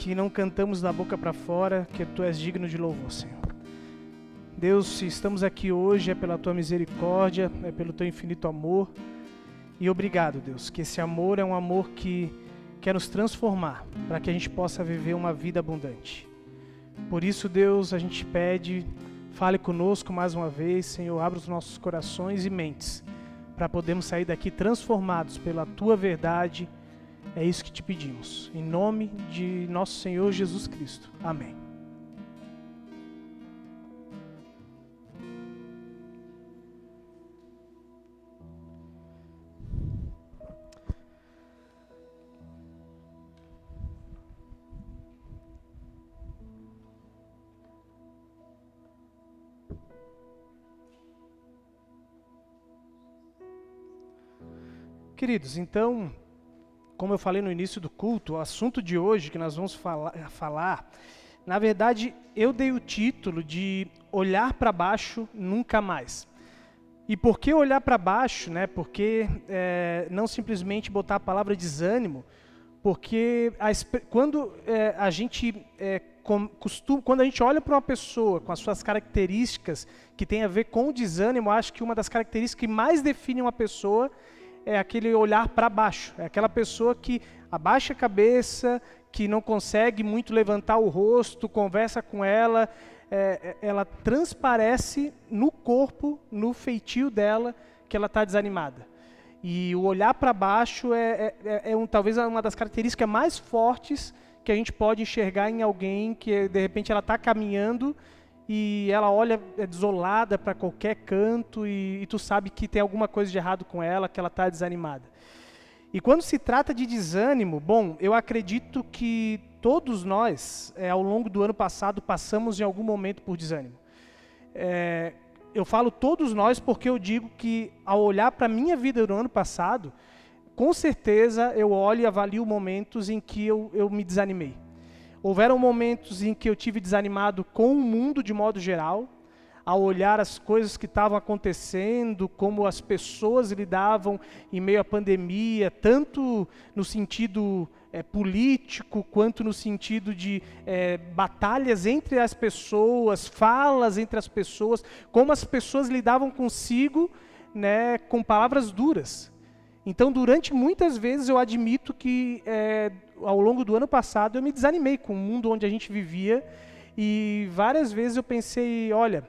que não cantamos da boca para fora, que Tu és digno de louvor, Senhor. Deus, se estamos aqui hoje é pela Tua misericórdia, é pelo Teu infinito amor. E obrigado, Deus, que esse amor é um amor que quer nos transformar, para que a gente possa viver uma vida abundante. Por isso, Deus, a gente pede, fale conosco mais uma vez, Senhor, abra os nossos corações e mentes, para podermos sair daqui transformados pela Tua verdade. É isso que te pedimos. Em nome de nosso Senhor Jesus Cristo. Amém. Queridos, então, como eu falei no início do culto, o assunto de hoje que nós vamos falar, na verdade, eu dei o título de Olhar para Baixo Nunca Mais. E por que olhar para baixo, né? Porque não simplesmente botar a palavra desânimo, porque quando a gente quando a gente olha para uma pessoa com as suas características que tem a ver com o desânimo, eu acho que uma das características que mais define uma pessoa é aquele olhar para baixo, é aquela pessoa que abaixa a cabeça, que não consegue muito levantar o rosto, conversa com ela, ela transparece no corpo, no feitio dela, que ela está desanimada. E o olhar para baixo talvez uma das características mais fortes que a gente pode enxergar em alguém que de repente ela está caminhando e ela olha desolada para qualquer canto e tu sabe que tem alguma coisa de errado com ela, que ela está desanimada. E quando se trata de desânimo, bom, eu acredito que todos nós, ao longo do ano passado, passamos em algum momento por desânimo. Eu falo todos nós porque eu digo que ao olhar para a minha vida no ano passado, com certeza eu olho e avalio momentos em que eu me desanimei. Houveram momentos em que eu tive desanimado com o mundo de modo geral, ao olhar as coisas que estavam acontecendo, como as pessoas lidavam em meio à pandemia, tanto no sentido político, quanto no sentido de batalhas entre as pessoas, falas entre as pessoas, como as pessoas lidavam consigo, né, com palavras duras. Então, durante muitas vezes, eu admito que ao longo do ano passado eu me desanimei com o mundo onde a gente vivia e várias vezes eu pensei, olha,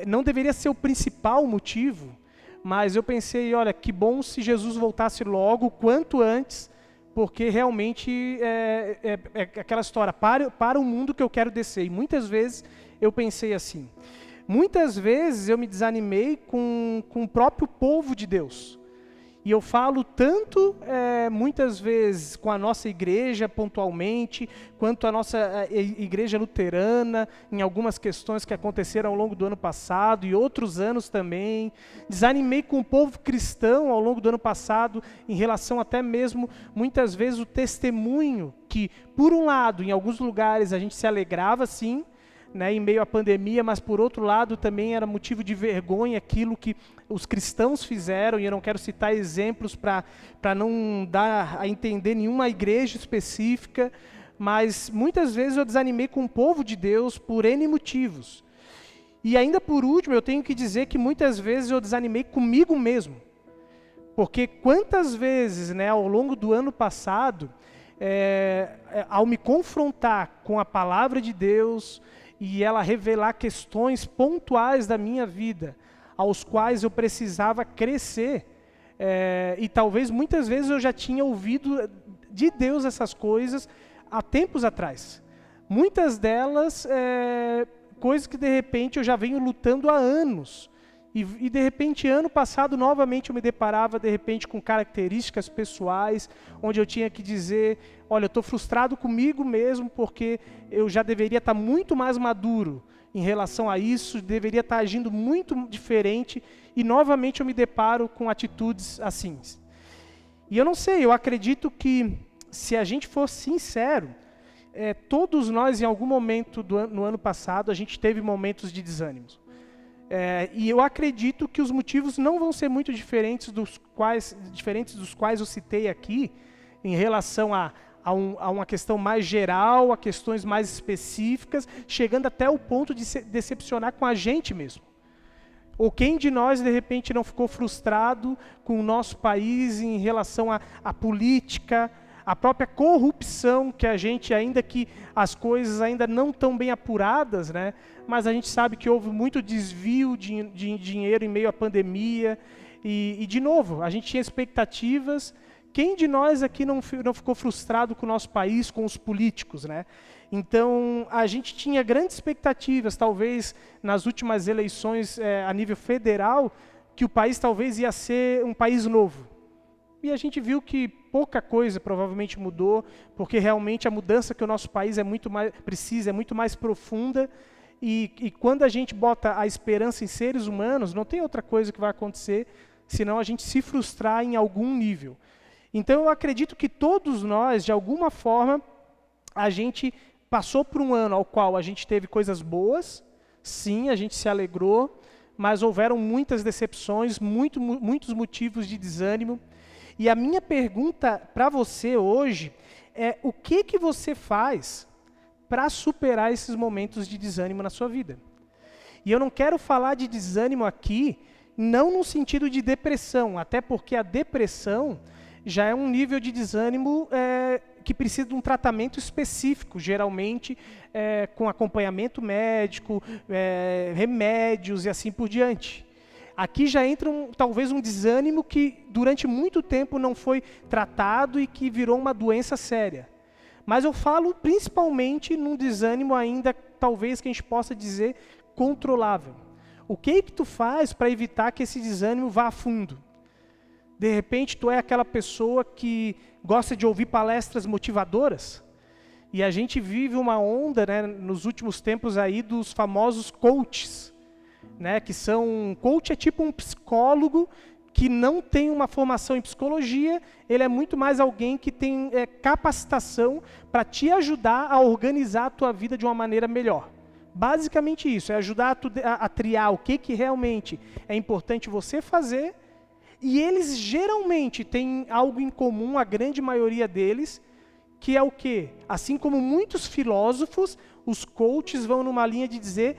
não deveria ser o principal motivo, mas eu pensei, olha, que bom se Jesus voltasse logo, quanto antes, porque realmente é aquela história, para o mundo que eu quero descer. E muitas vezes eu pensei assim. Muitas vezes eu me desanimei com o próprio povo de Deus. E eu falo tanto, muitas vezes, com a nossa igreja pontualmente, quanto a nossa igreja luterana, em algumas questões que aconteceram ao longo do ano passado e outros anos também. Desanimei com o povo cristão ao longo do ano passado, em relação até mesmo, muitas vezes, o testemunho que, por um lado, em alguns lugares a gente se alegrava, sim, né, em meio à pandemia, mas por outro lado também era motivo de vergonha aquilo que os cristãos fizeram, e eu não quero citar exemplos para não dar a entender nenhuma igreja específica, mas muitas vezes eu desanimei com o povo de Deus por N motivos. E ainda por último, eu tenho que dizer que muitas vezes eu desanimei comigo mesmo, porque quantas vezes, né, ao longo do ano passado, ao me confrontar com a palavra de Deus, e ela revelar questões pontuais da minha vida, aos quais eu precisava crescer. E talvez muitas vezes eu já tinha ouvido de Deus essas coisas há tempos atrás. Muitas delas, coisas que de repente eu já venho lutando há anos. E de repente, ano passado, novamente eu me deparava de repente com características pessoais, onde eu tinha que dizer, olha, eu estou frustrado comigo mesmo, porque eu já deveria estar muito mais maduro em relação a isso, deveria estar agindo muito diferente, e novamente eu me deparo com atitudes assim. E eu não sei, eu acredito que, se a gente for sincero, todos nós, em algum momento no ano passado, a gente teve momentos de desânimo. E eu acredito que os motivos não vão ser muito diferentes dos quais eu citei aqui, em relação a a uma questão mais geral, a questões mais específicas, chegando até o ponto de se decepcionar com a gente mesmo. Ou quem de nós, de repente, não ficou frustrado com o nosso país em relação à política, a própria corrupção, que a gente, ainda que as coisas ainda não estão bem apuradas, né? Mas a gente sabe que houve muito desvio de dinheiro em meio à pandemia. E, de novo, a gente tinha expectativas. Quem de nós aqui não ficou frustrado com o nosso país, com os políticos, né? Então, a gente tinha grandes expectativas, talvez, nas últimas eleições a nível federal, que o país talvez ia ser um país novo. E a gente viu que pouca coisa provavelmente mudou, porque realmente a mudança que o nosso país precisa é muito mais profunda. E quando a gente bota a esperança em seres humanos, não tem outra coisa que vai acontecer, senão a gente se frustrar em algum nível. Então eu acredito que todos nós, de alguma forma, a gente passou por um ano ao qual a gente teve coisas boas, sim, a gente se alegrou, mas houveram muitas decepções, muitos motivos de desânimo. E a minha pergunta para você hoje é: o que você faz para superar esses momentos de desânimo na sua vida? E eu não quero falar de desânimo aqui, não no sentido de depressão, até porque a depressão já é um nível de desânimo que precisa de um tratamento específico, geralmente com acompanhamento médico, remédios e assim por diante. Aqui já entra talvez um desânimo que durante muito tempo não foi tratado e que virou uma doença séria. Mas eu falo principalmente num desânimo ainda, talvez que a gente possa dizer, controlável. O que tu faz para evitar que esse desânimo vá a fundo? De repente, tu é aquela pessoa que gosta de ouvir palestras motivadoras, e a gente vive uma onda, né, nos últimos tempos aí, dos famosos coaches, né, que são... Coach é tipo um psicólogo que não tem uma formação em psicologia, ele é muito mais alguém que tem capacitação para te ajudar a organizar a tua vida de uma maneira melhor. Basicamente isso, é ajudar a triar o que realmente é importante você fazer. E eles geralmente têm algo em comum, a grande maioria deles, que é o quê? Assim como muitos filósofos, os coaches vão numa linha de dizer,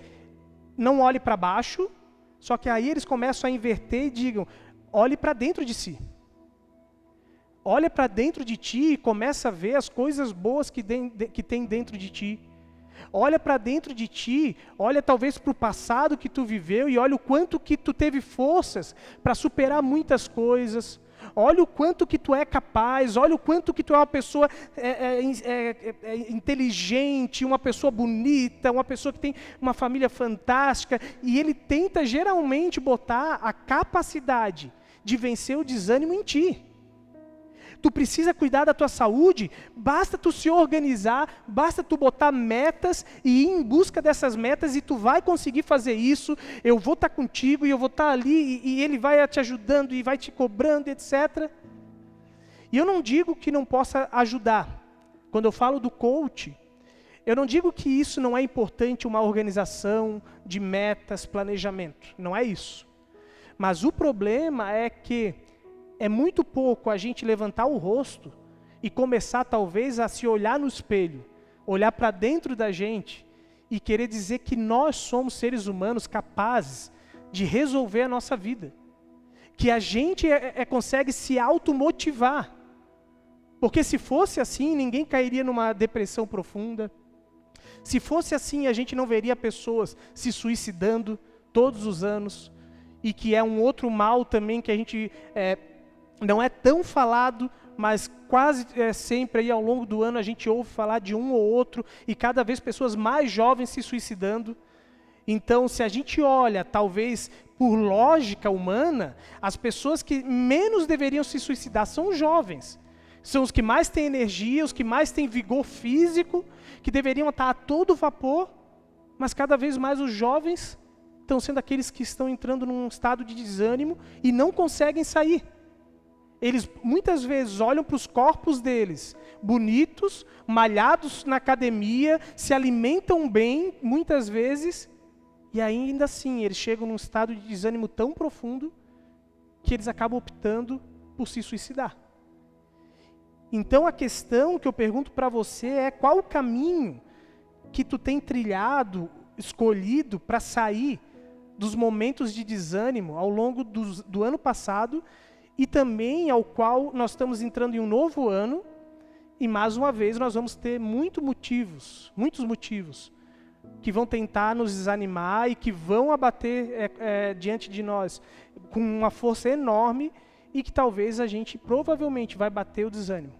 não olhe para baixo, só que aí eles começam a inverter e digam, olhe para dentro de si. Olha para dentro de ti e começa a ver as coisas boas que tem dentro de ti. Olha para dentro de ti, olha talvez para o passado que tu viveu e olha o quanto que tu teve forças para superar muitas coisas. Olha o quanto que tu é capaz, olha o quanto que tu é uma pessoa inteligente, uma pessoa bonita, uma pessoa que tem uma família fantástica. E ele tenta geralmente botar a capacidade de vencer o desânimo em ti. Tu precisa cuidar da tua saúde, basta tu se organizar, basta tu botar metas e ir em busca dessas metas e tu vai conseguir fazer isso, eu vou estar contigo e eu vou estar ali e ele vai te ajudando e vai te cobrando, etc. E eu não digo que não possa ajudar. Quando eu falo do coach, eu não digo que isso não é importante, uma organização de metas, planejamento, não é isso. Mas o problema é que é muito pouco a gente levantar o rosto e começar talvez a se olhar no espelho, olhar para dentro da gente e querer dizer que nós somos seres humanos capazes de resolver a nossa vida. Que a gente consegue se automotivar. Porque se fosse assim, ninguém cairia numa depressão profunda. Se fosse assim, a gente não veria pessoas se suicidando todos os anos. E que é um outro mal também que a gente... não é tão falado, mas quase sempre aí ao longo do ano a gente ouve falar de um ou outro, e cada vez pessoas mais jovens se suicidando. Então, se a gente olha, talvez por lógica humana, as pessoas que menos deveriam se suicidar são os jovens. São os que mais têm energia, os que mais têm vigor físico, que deveriam estar a todo vapor, mas cada vez mais os jovens estão sendo aqueles que estão entrando num estado de desânimo e não conseguem sair. Eles muitas vezes olham para os corpos deles, bonitos, malhados na academia, se alimentam bem, muitas vezes, e ainda assim eles chegam num estado de desânimo tão profundo que eles acabam optando por se suicidar. Então a questão que eu pergunto para você é qual o caminho que tu tem trilhado, escolhido para sair dos momentos de desânimo ao longo do ano passado e também ao qual nós estamos entrando em um novo ano e mais uma vez nós vamos ter muitos motivos que vão tentar nos desanimar e que vão abater diante de nós com uma força enorme e que talvez a gente provavelmente vai bater o desânimo.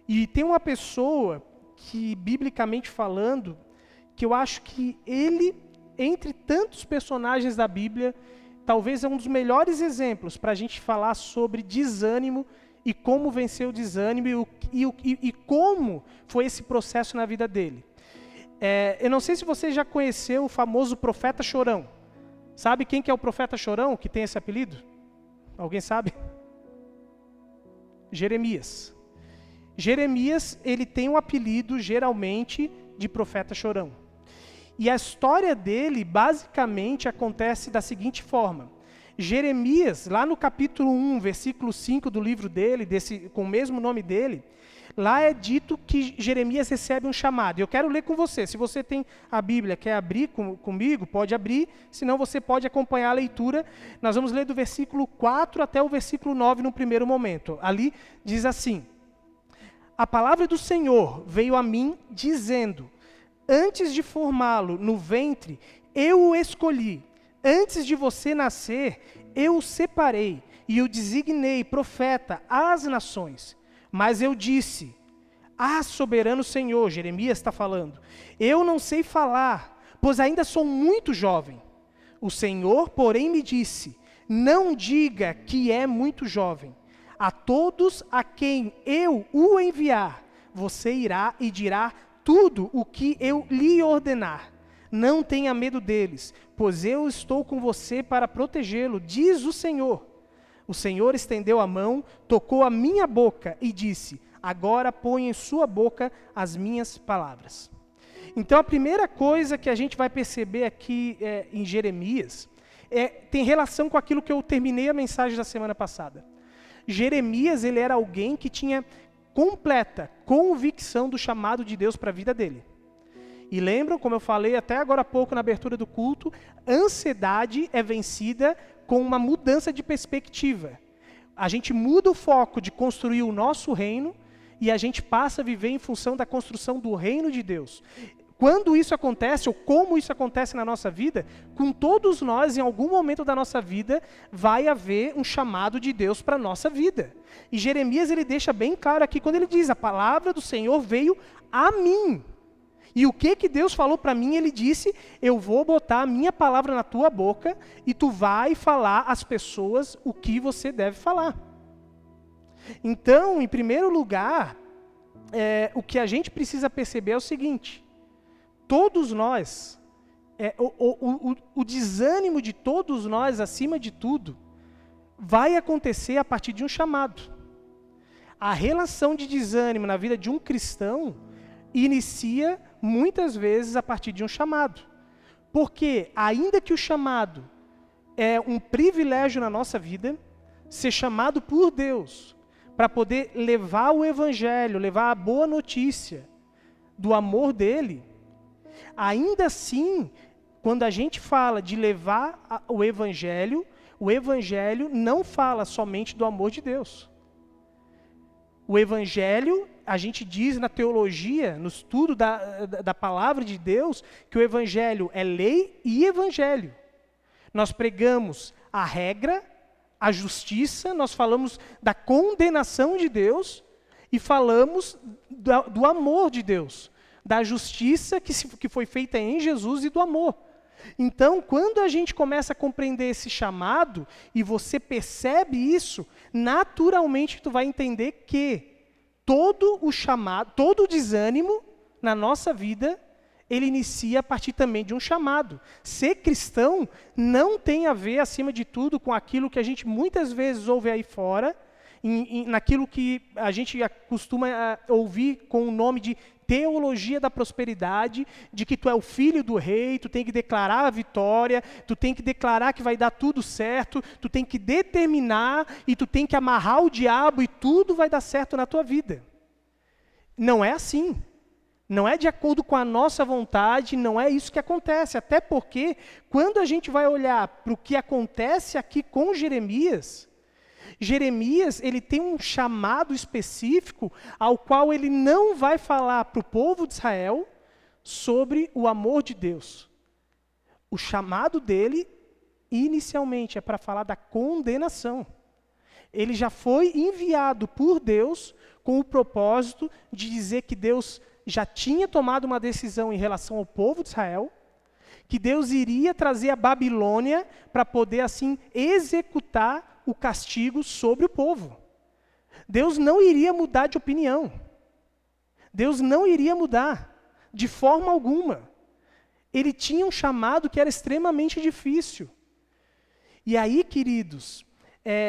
E tem uma pessoa que, biblicamente falando, que eu acho que ele, entre tantos personagens da Bíblia, talvez é um dos melhores exemplos para a gente falar sobre desânimo e como vencer o desânimo e como foi esse processo na vida dele. Eu não sei se você já conheceu o famoso profeta chorão. Sabe quem que é o profeta chorão, que tem esse apelido? Alguém sabe? Jeremias. Jeremias, ele tem um apelido, geralmente, de profeta chorão. E a história dele, basicamente, acontece da seguinte forma. Jeremias, lá no capítulo 1, versículo 5 do livro dele, com o mesmo nome dele, lá é dito que Jeremias recebe um chamado. Eu quero ler com você. Se você tem a Bíblia, quer abrir comigo, pode abrir. Senão você pode acompanhar a leitura. Nós vamos ler do versículo 4 até o versículo 9 no primeiro momento. Ali diz assim: a palavra do Senhor veio a mim dizendo: antes de formá-lo no ventre, eu o escolhi. Antes de você nascer, eu o separei e o designei profeta às nações. Mas eu disse: soberano Senhor, Jeremias está falando, eu não sei falar, pois ainda sou muito jovem. O Senhor, porém, me disse: não diga que é muito jovem. A todos a quem eu o enviar, você irá e dirá tudo o que eu lhe ordenar. Não tenha medo deles, pois eu estou com você para protegê-lo, diz o Senhor. O Senhor estendeu a mão, tocou a minha boca e disse: agora põe em sua boca as minhas palavras. Então a primeira coisa que a gente vai perceber aqui em Jeremias tem relação com aquilo que eu terminei a mensagem da semana passada. Jeremias, ele era alguém que tinha completa convicção do chamado de Deus para a vida dele. E lembram, como eu falei até agora há pouco na abertura do culto, ansiedade é vencida com uma mudança de perspectiva. A gente muda o foco de construir o nosso reino e a gente passa a viver em função da construção do reino de Deus. Quando isso acontece, ou como isso acontece na nossa vida, com todos nós, em algum momento da nossa vida, vai haver um chamado de Deus para a nossa vida. E Jeremias, ele deixa bem claro aqui, quando ele diz: a palavra do Senhor veio a mim. E o que Deus falou para mim? Ele disse: eu vou botar a minha palavra na tua boca e tu vai falar às pessoas o que você deve falar. Então, em primeiro lugar, o que a gente precisa perceber é o seguinte: todos nós, o desânimo de todos nós, acima de tudo, vai acontecer a partir de um chamado. A relação de desânimo na vida de um cristão inicia muitas vezes a partir de um chamado. Porque, ainda que o chamado é um privilégio na nossa vida, ser chamado por Deus para poder levar o evangelho, levar a boa notícia do amor dele, ainda assim, quando a gente fala de levar o evangelho não fala somente do amor de Deus. O evangelho, a gente diz na teologia, no estudo da palavra de Deus, que o evangelho é lei e evangelho. Nós pregamos a regra, a justiça, nós falamos da condenação de Deus e falamos do amor de Deus, da justiça que foi feita em Jesus e do amor. Então, quando a gente começa a compreender esse chamado, e você percebe isso, naturalmente tu vai entender que todo o chamado, todo o desânimo na nossa vida, ele inicia a partir também de um chamado. Ser cristão não tem a ver, acima de tudo, com aquilo que a gente muitas vezes ouve aí fora, naquilo que a gente costuma ouvir com o nome de teologia da prosperidade, de que tu é o filho do rei, tu tem que declarar a vitória, tu tem que declarar que vai dar tudo certo, tu tem que determinar e tu tem que amarrar o diabo e tudo vai dar certo na tua vida. Não é assim. Não é de acordo com a nossa vontade, não é isso que acontece. Até porque, quando a gente vai olhar para o que acontece aqui com Jeremias, ele tem um chamado específico ao qual ele não vai falar para o povo de Israel sobre o amor de Deus. O chamado dele, inicialmente, é para falar da condenação. Ele já foi enviado por Deus com o propósito de dizer que Deus já tinha tomado uma decisão em relação ao povo de Israel, que Deus iria trazer a Babilônia para poder, assim, executar o castigo sobre o povo. Deus não iria mudar de opinião. Deus não iria mudar, de forma alguma. Ele tinha um chamado que era extremamente difícil. E aí, queridos,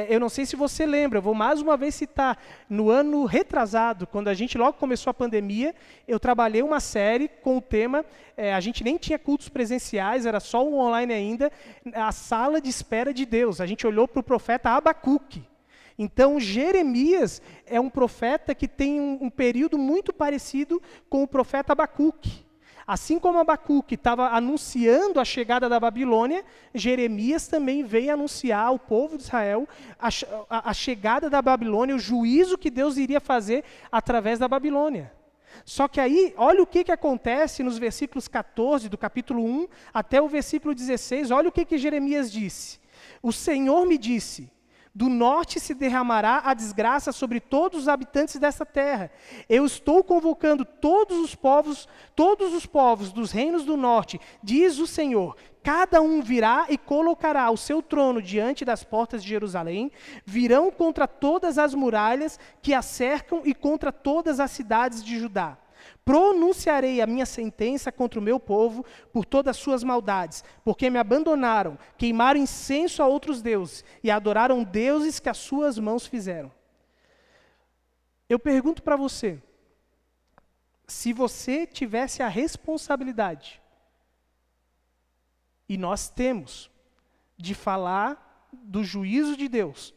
eu não sei se você lembra, eu vou mais uma vez citar, no ano retrasado, quando a gente logo começou a pandemia, eu trabalhei uma série com o tema, a gente nem tinha cultos presenciais, era só um online ainda, a sala de espera de Deus. A gente olhou para o profeta Abacuque. Então, Jeremias é um profeta que tem um período muito parecido com o profeta Abacuque. Assim como Abacuque estava anunciando a chegada da Babilônia, Jeremias também veio anunciar ao povo de Israel a chegada da Babilônia, o juízo que Deus iria fazer através da Babilônia. Só que aí, olha o que acontece nos versículos 14 do capítulo 1 até o versículo 16, olha o que Jeremias disse. O Senhor me disse: do norte se derramará a desgraça sobre todos os habitantes dessa terra. Eu estou convocando todos os povos dos reinos do norte, diz o Senhor. Cada um virá e colocará o seu trono diante das portas de Jerusalém, virão contra todas as muralhas que a cercam e contra todas as cidades de Judá. Pronunciarei a minha sentença contra o meu povo por todas as suas maldades, porque me abandonaram, queimaram incenso a outros deuses e adoraram deuses que as suas mãos fizeram. Eu pergunto para você, se você tivesse a responsabilidade, e nós temos, de falar do juízo de Deus,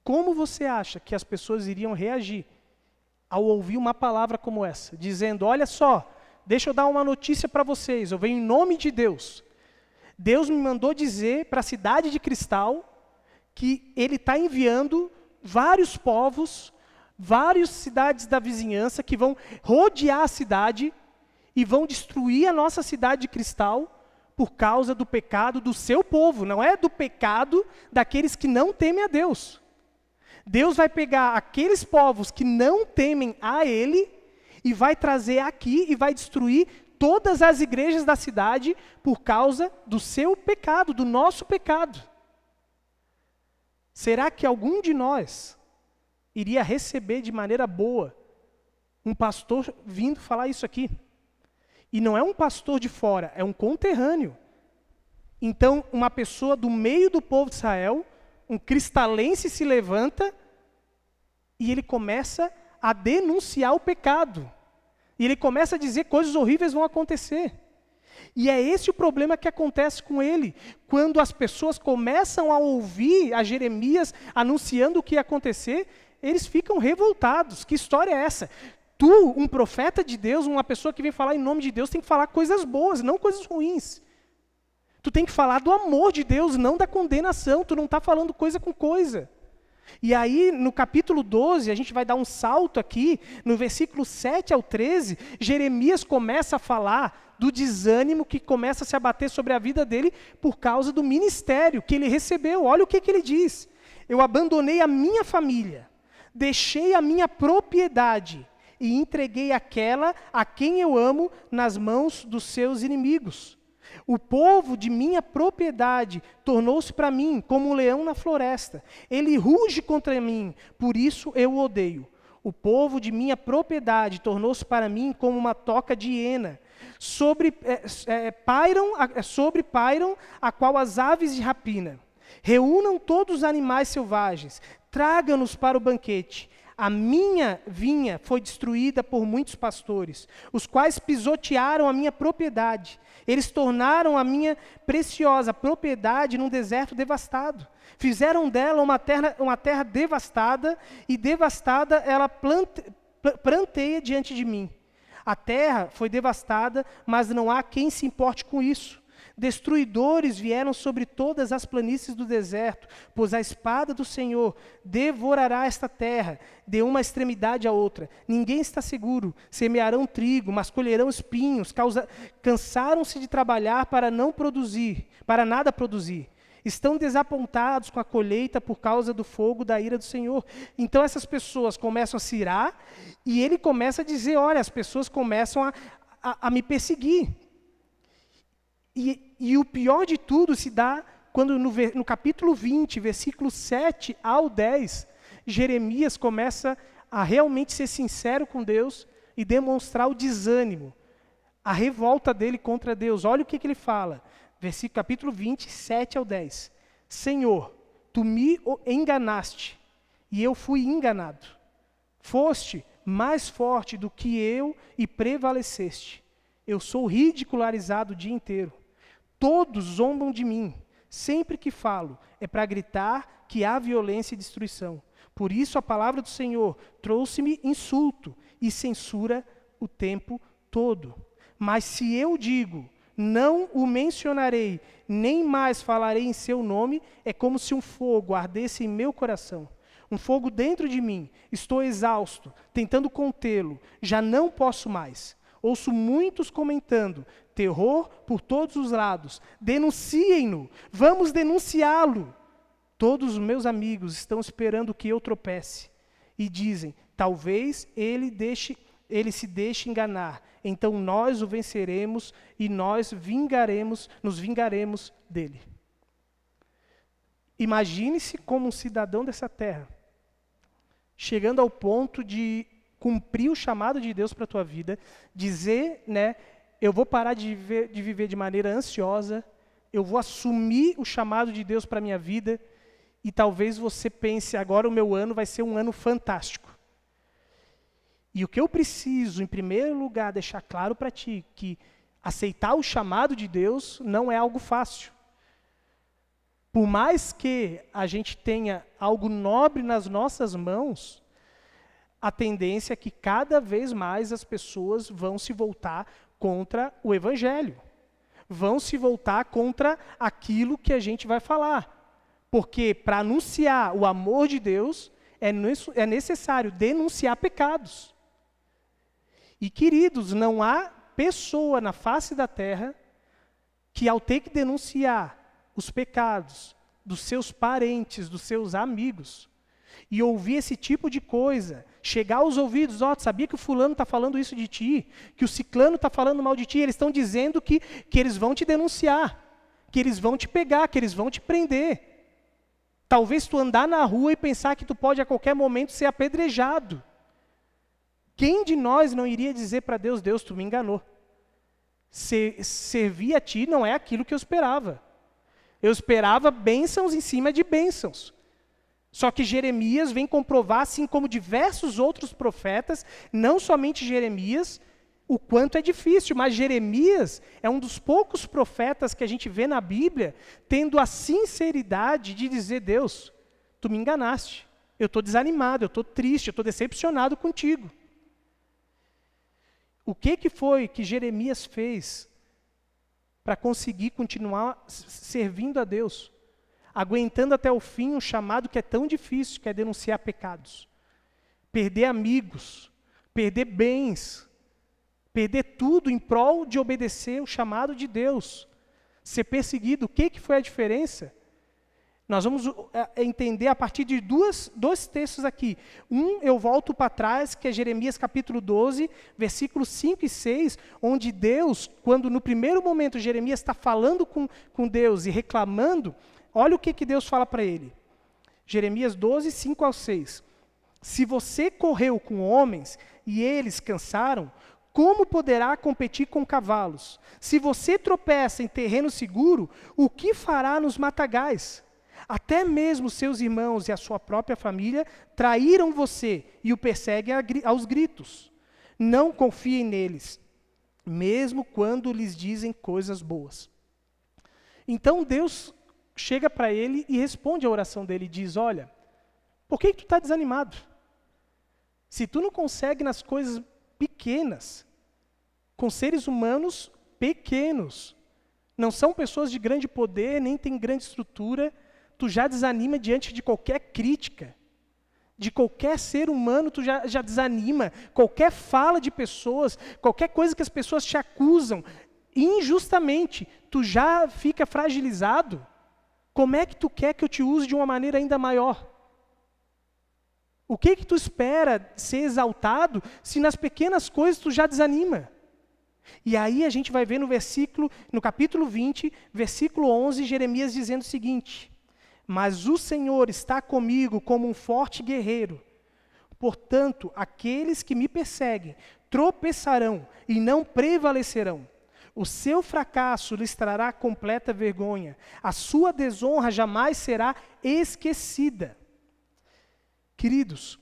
como você acha que as pessoas iriam reagir ao ouvir uma palavra como essa, dizendo: olha só, deixa eu dar uma notícia para vocês, eu venho em nome de Deus. Deus me mandou dizer para a cidade de Cristal que Ele está enviando vários povos, várias cidades da vizinhança que vão rodear a cidade e vão destruir a nossa cidade de Cristal por causa do pecado do seu povo, não é do pecado daqueles que não temem a Deus. Deus vai pegar aqueles povos que não temem a Ele e vai trazer aqui e vai destruir todas as igrejas da cidade por causa do seu pecado, do nosso pecado. Será que algum de nós iria receber de maneira boa um pastor vindo falar isso aqui? E não é um pastor de fora, é um conterrâneo. Então, uma pessoa do meio do povo de Israel, um cristalense, se levanta e ele começa a denunciar o pecado. E ele começa a dizer que coisas horríveis vão acontecer. E é esse o problema que acontece com ele. Quando as pessoas começam a ouvir a Jeremias anunciando o que ia acontecer, eles ficam revoltados. Que história é essa? Tu, um profeta de Deus, uma pessoa que vem falar em nome de Deus, tem que falar coisas boas, não coisas ruins. Tu tem que falar do amor de Deus, não da condenação. Tu não está falando coisa com coisa. E aí, no capítulo 12, a gente vai dar um salto aqui, no versículo 7 ao 13, Jeremias começa a falar do desânimo que começa a se abater sobre a vida dele por causa do ministério que ele recebeu. Olha o que ele diz: eu abandonei a minha família, deixei a minha propriedade e entreguei aquela a quem eu amo nas mãos dos seus inimigos. O povo de minha propriedade tornou-se para mim como um leão na floresta. Ele ruge contra mim, por isso eu o odeio. O povo de minha propriedade tornou-se para mim como uma toca de hiena. Pairam a qual as aves de rapina. Reúnam todos os animais selvagens, tragam-nos para o banquete. a minha vinha foi destruída por muitos pastores, os quais pisotearam a minha propriedade. Eles tornaram a minha preciosa propriedade num deserto devastado. Fizeram dela uma terra devastada, e devastada ela pranteia diante de mim. A terra foi devastada, mas não há quem se importe com isso. Destruidores vieram sobre todas as planícies do deserto, pois a espada do Senhor devorará esta terra, de uma extremidade à outra. Ninguém está seguro. Semearão trigo, mas colherão espinhos. Cansaram-se de trabalhar para nada produzir. Estão desapontados com a colheita por causa do fogo da ira do Senhor. Então essas pessoas começam a se irar, e ele começa a dizer, olha, as pessoas começam a me perseguir. E o pior de tudo se dá quando no capítulo 20, versículos 7 ao 10, Jeremias começa a realmente ser sincero com Deus e demonstrar o desânimo, a revolta dele contra Deus. Olha o que ele fala, capítulo 20, 7 ao 10. Senhor, tu me enganaste, e eu fui enganado. Foste mais forte do que eu e prevaleceste. Eu sou ridicularizado o dia inteiro. Todos zombam de mim. Sempre que falo, é para gritar que há violência e destruição. Por isso a palavra do Senhor trouxe-me insulto e censura o tempo todo. Mas se eu digo, não o mencionarei, nem mais falarei em seu nome, é como se um fogo ardesse em meu coração. Um fogo dentro de mim. Estou exausto, tentando contê-lo. Já não posso mais. Ouço muitos comentando, terror por todos os lados. Denunciem-no, vamos denunciá-lo. Todos os meus amigos estão esperando que eu tropece. E dizem, talvez ele se deixe enganar. Então nós o venceremos e nos vingaremos dele. Imagine-se como um cidadão dessa terra, chegando ao ponto de cumprir o chamado de Deus para a tua vida, dizer, eu vou parar de viver de maneira ansiosa, eu vou assumir o chamado de Deus para a minha vida, e talvez você pense, agora o meu ano vai ser um ano fantástico. E o que eu preciso, em primeiro lugar, deixar claro para ti, que aceitar o chamado de Deus não é algo fácil. Por mais que a gente tenha algo nobre nas nossas mãos, a tendência é que cada vez mais as pessoas vão se voltar contra o Evangelho. Vão se voltar contra aquilo que a gente vai falar. Porque para anunciar o amor de Deus, é necessário denunciar pecados. E, queridos, não há pessoa na face da terra que, ao ter que denunciar os pecados dos seus parentes, dos seus amigos, e ouvir esse tipo de coisa, chegar aos ouvidos, sabia que o fulano está falando isso de ti, que o ciclano está falando mal de ti, eles estão dizendo que eles vão te denunciar, que eles vão te pegar, que eles vão te prender. Talvez tu andar na rua e pensar que tu pode a qualquer momento ser apedrejado. Quem de nós não iria dizer para Deus, Deus, tu me enganou. Servir a ti não é aquilo que eu esperava. Eu esperava bênçãos em cima de bênçãos. Só que Jeremias vem comprovar, assim como diversos outros profetas, não somente Jeremias, o quanto é difícil, mas Jeremias é um dos poucos profetas que a gente vê na Bíblia tendo a sinceridade de dizer, Deus, tu me enganaste, eu estou desanimado, eu estou triste, eu estou decepcionado contigo. O que foi que Jeremias fez para conseguir continuar servindo a Deus? Aguentando até o fim um chamado que é tão difícil, que é denunciar pecados. Perder amigos, perder bens, perder tudo em prol de obedecer o chamado de Deus. Ser perseguido, o que foi a diferença? Nós vamos entender a partir de dois textos aqui. Eu volto para trás, que é Jeremias capítulo 12, versículos 5 e 6, onde Deus, quando no primeiro momento Jeremias está falando com Deus e reclamando, olha o que Deus fala para ele. Jeremias 12, 5 ao 6. Se você correu com homens e eles cansaram, como poderá competir com cavalos? Se você tropeça em terreno seguro, o que fará nos matagais? Até mesmo seus irmãos e a sua própria família traíram você e o perseguem aos gritos. Não confiem neles, mesmo quando lhes dizem coisas boas. Então Deus chega para ele e responde a oração dele e diz: olha, por que tu está desanimado? Se tu não consegue nas coisas pequenas, com seres humanos pequenos, não são pessoas de grande poder, nem têm grande estrutura, tu já desanima diante de qualquer crítica. De qualquer ser humano, tu já desanima. Qualquer fala de pessoas, qualquer coisa que as pessoas te acusam, injustamente, tu já fica fragilizado. Como é que tu quer que eu te use de uma maneira ainda maior? O que tu espera ser exaltado, se nas pequenas coisas tu já desanima? E aí a gente vai ver no capítulo 20, versículo 11, Jeremias dizendo o seguinte: mas o Senhor está comigo como um forte guerreiro. Portanto, aqueles que me perseguem tropeçarão e não prevalecerão. O seu fracasso lhes trará completa vergonha. A sua desonra jamais será esquecida. Queridos,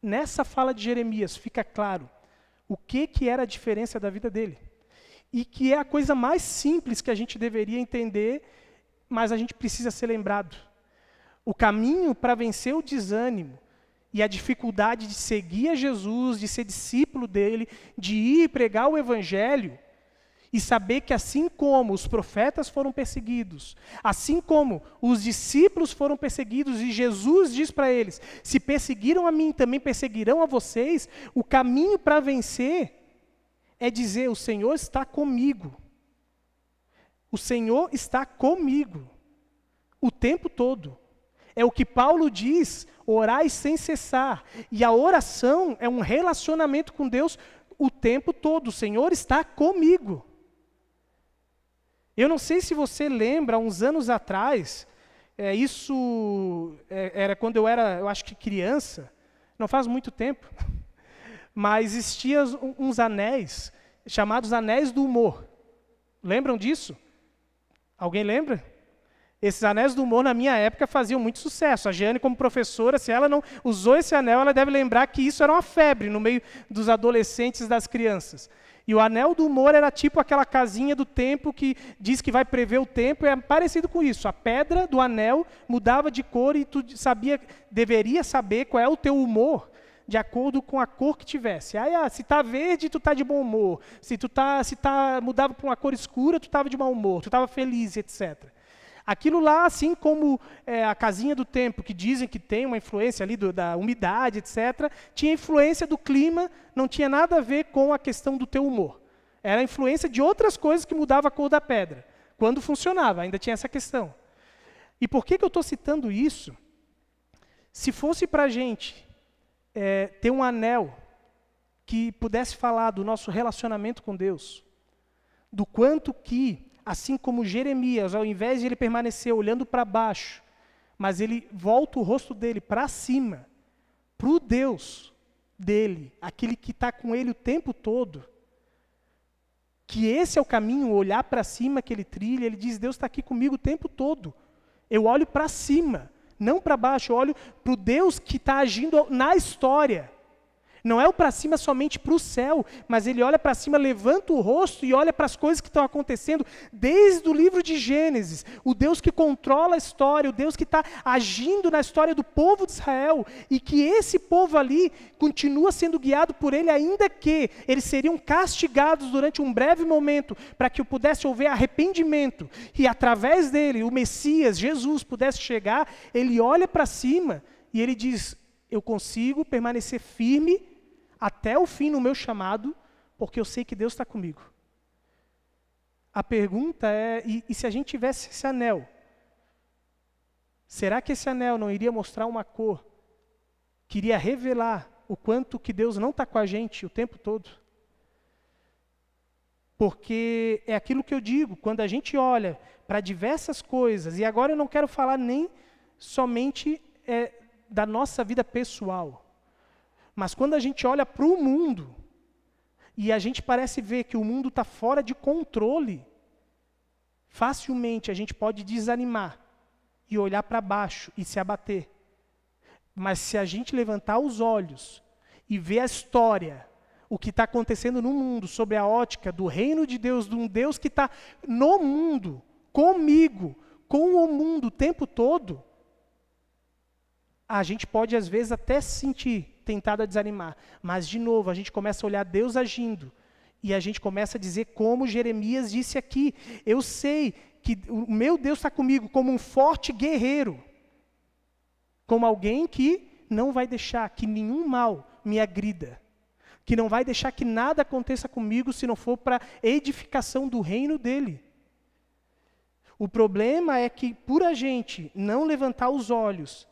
nessa fala de Jeremias fica claro o que era a diferença da vida dele. E que é a coisa mais simples que a gente deveria entender, mas a gente precisa ser lembrado. O caminho para vencer o desânimo e a dificuldade de seguir a Jesus, de ser discípulo dele, de ir pregar o evangelho, e saber que assim como os profetas foram perseguidos, assim como os discípulos foram perseguidos, e Jesus diz para eles: se perseguiram a mim, também perseguirão a vocês. O caminho para vencer é dizer: o Senhor está comigo. O Senhor está comigo o tempo todo. É o que Paulo diz: orai sem cessar. E a oração é um relacionamento com Deus o tempo todo. O Senhor está comigo. Eu não sei se você lembra, há uns anos atrás, era quando eu era, eu acho que criança, não faz muito tempo, mas existiam uns anéis, chamados anéis do humor. Lembram disso? Alguém lembra? Esses anéis do humor, na minha época, faziam muito sucesso. A Jeane, como professora, se ela não usou esse anel, ela deve lembrar que isso era uma febre no meio dos adolescentes e das crianças. E o anel do humor era tipo aquela casinha do tempo que diz que vai prever o tempo, é parecido com isso. A pedra do anel mudava de cor e tu deveria saber qual é o teu humor, de acordo com a cor que tivesse. Aí, se está verde, tu está de bom humor. Se mudava para uma cor escura, tu estava de mau humor, tu estava feliz, etc. Aquilo lá, assim como a casinha do tempo, que dizem que tem uma influência ali da umidade, etc., tinha influência do clima, não tinha nada a ver com a questão do teu humor. Era a influência de outras coisas que mudavam a cor da pedra. Quando funcionava, ainda tinha essa questão. E por que eu estou citando isso? Se fosse para a gente ter um anel que pudesse falar do nosso relacionamento com Deus, do quanto que, assim como Jeremias, ao invés de ele permanecer olhando para baixo, mas ele volta o rosto dele para cima, para o Deus dele, aquele que está com ele o tempo todo, que esse é o caminho, olhar para cima que ele trilha. Ele diz: Deus está aqui comigo o tempo todo. Eu olho para cima, não para baixo, eu olho para o Deus que está agindo na história. Não é o para cima somente para o céu, mas ele olha para cima, levanta o rosto e olha para as coisas que estão acontecendo desde o livro de Gênesis. O Deus que controla a história, o Deus que está agindo na história do povo de Israel, e que esse povo ali continua sendo guiado por ele, ainda que eles seriam castigados durante um breve momento, para que pudesse haver arrependimento, e através dele, o Messias, Jesus, pudesse chegar. Ele olha para cima e ele diz: eu consigo permanecer firme até o fim no meu chamado, porque eu sei que Deus está comigo. A pergunta é, e se a gente tivesse esse anel, será que esse anel não iria mostrar uma cor que iria revelar o quanto que Deus não está com a gente o tempo todo? Porque é aquilo que eu digo, quando a gente olha para diversas coisas, e agora eu não quero falar nem somente da nossa vida pessoal, mas quando a gente olha para o mundo, e a gente parece ver que o mundo está fora de controle, facilmente a gente pode desanimar e olhar para baixo e se abater. Mas se a gente levantar os olhos e ver a história, o que está acontecendo no mundo, sobre a ótica do reino de Deus, de um Deus que está no mundo, comigo, com o mundo o tempo todo, a gente pode às vezes até se sentir tentado a desanimar. Mas de novo, a gente começa a olhar Deus agindo. E a gente começa a dizer como Jeremias disse aqui. Eu sei que o meu Deus está comigo como um forte guerreiro. Como alguém que não vai deixar que nenhum mal me agrida. Que não vai deixar que nada aconteça comigo se não for para edificação do reino dele. O problema é que por a gente não levantar os olhos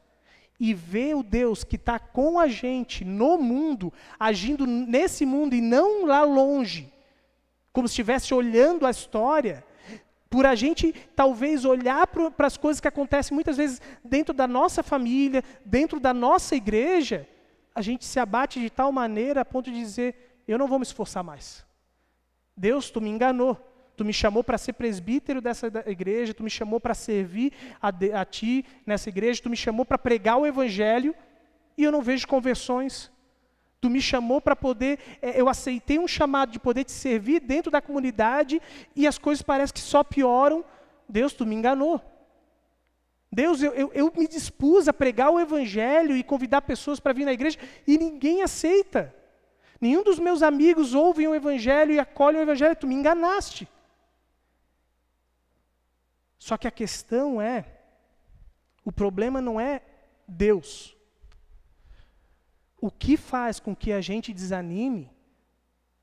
e ver o Deus que está com a gente no mundo, agindo nesse mundo e não lá longe, como se estivesse olhando a história, por a gente talvez olhar para as coisas que acontecem muitas vezes dentro da nossa família, dentro da nossa igreja, a gente se abate de tal maneira a ponto de dizer, eu não vou me esforçar mais. Deus, tu me enganou. Tu me chamou para ser presbítero dessa igreja, tu me chamou para servir a ti nessa igreja, tu me chamou para pregar o evangelho e eu não vejo conversões. Tu me chamou para poder, eu aceitei um chamado de poder te servir dentro da comunidade e as coisas parecem que só pioram. Deus, tu me enganou. Deus, eu me dispus a pregar o evangelho e convidar pessoas para vir na igreja e ninguém aceita. Nenhum dos meus amigos ouvem o evangelho e acolhem o evangelho, tu me enganaste. Só que a questão é, o problema não é Deus. O que faz com que a gente desanime,